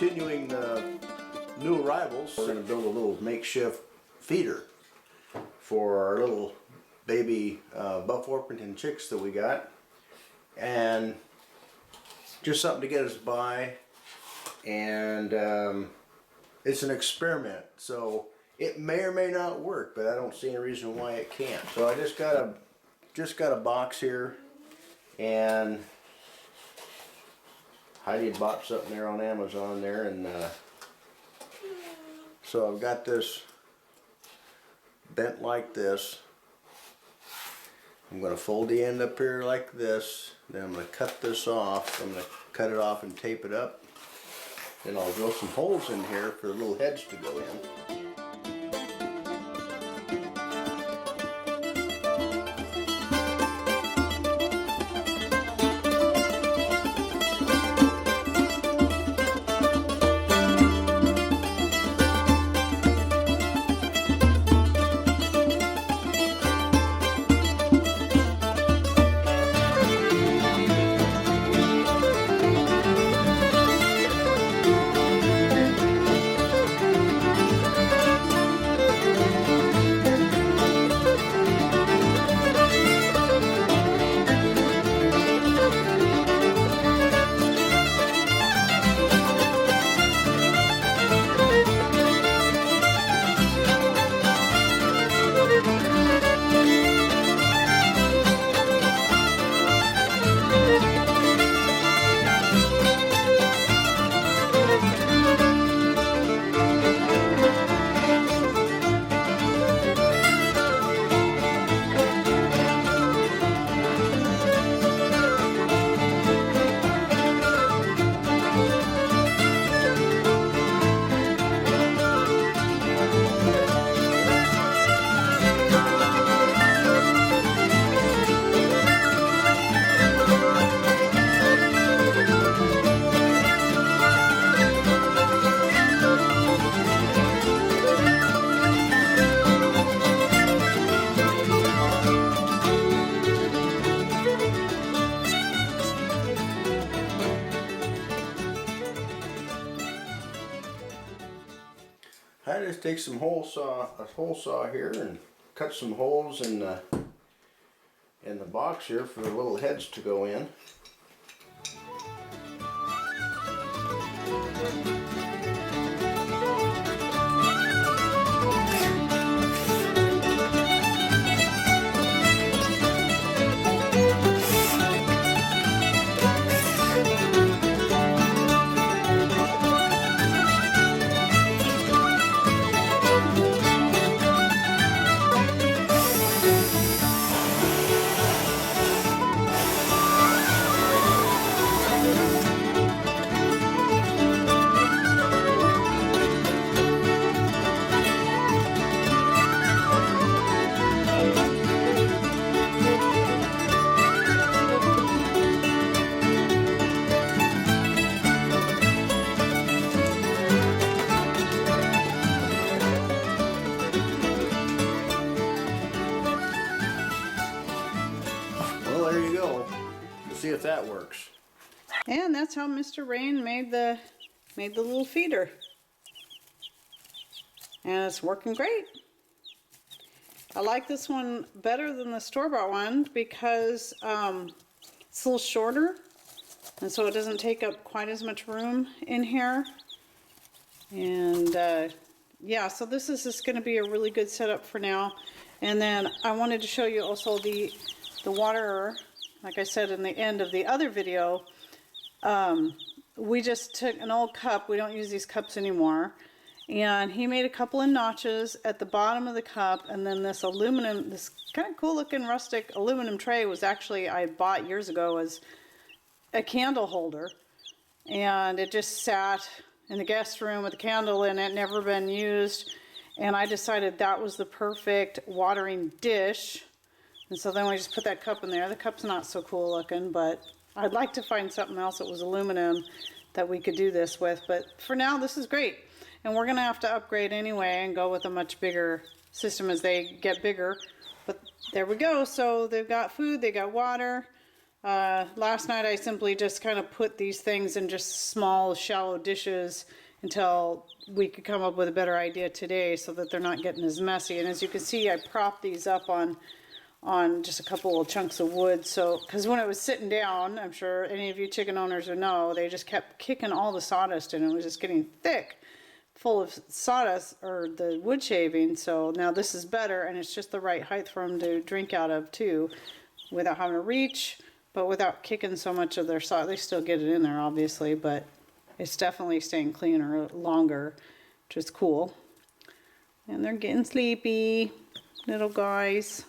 continuing the new arrivals, we're going to build a little makeshift feeder for our little baby Buff Orpington chicks that we got, and just something to get us by. And it's an experiment, so it may or may not work, but I don't see any reason why it can't. So I just got a box here, and Heidi bought something there on Amazon there, and so I've got this bent like this. I'm going to fold the end up here like this, then I'm going to cut this off. I'm going to cut it off and tape it up. Then I'll drill some holes in here for the little heads to go in. I just take some a hole saw here, and cut some holes in the box here for the little heads to go in. Well, there you go. We'll see if that works. And that's how Mr. Rain made the little feeder. And it's working great. I like this one better than the store-bought one because it's a little shorter, and so it doesn't take up quite as much room in here. And yeah, so this is just going to be a really good setup for now. And then I wanted to show you also the water, like I said in the end of the other video. We just took an old cup, we don't use these cups anymore, and he made a couple of notches at the bottom of the cup, and then this aluminum, this kind of cool looking rustic aluminum tray was actually, I bought years ago as a candle holder, and it just sat in the guest room with a candle in it, never been used, and I decided that was the perfect watering dish. And so then we just put that cup in there. The cup's not so cool looking, but I'd like to find something else that was aluminum that we could do this with. But for now, this is great. And we're going to have to upgrade anyway and go with a much bigger system as they get bigger. But there we go. So they've got food, they got water. Last night I simply just kind of put these things in just small, shallow dishes until we could come up with a better idea today so that they're not getting as messy. And as you can see, I propped these up on just a couple of chunks of wood. So, because when it was sitting down, I'm sure any of you chicken owners would know, they just kept kicking all the sawdust and it was just getting thick, full of sawdust or the wood shaving. So now this is better, and it's just the right height for them to drink out of too, without having to reach, but without kicking so much of their saw. They still get it in there obviously, but it's definitely staying cleaner longer, which is cool. And they're getting sleepy, little guys.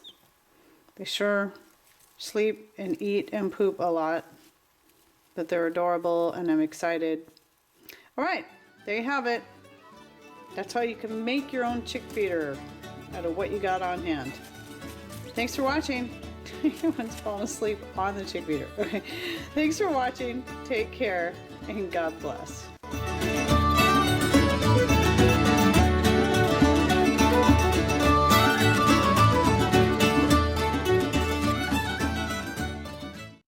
They sure sleep and eat and poop a lot, but they're adorable and I'm excited. All right, there you have it. That's how you can make your own chick feeder out of what you got on hand. Thanks for watching. Everyone's falling asleep on the chick feeder. Okay. Thanks for watching. Take care and God bless.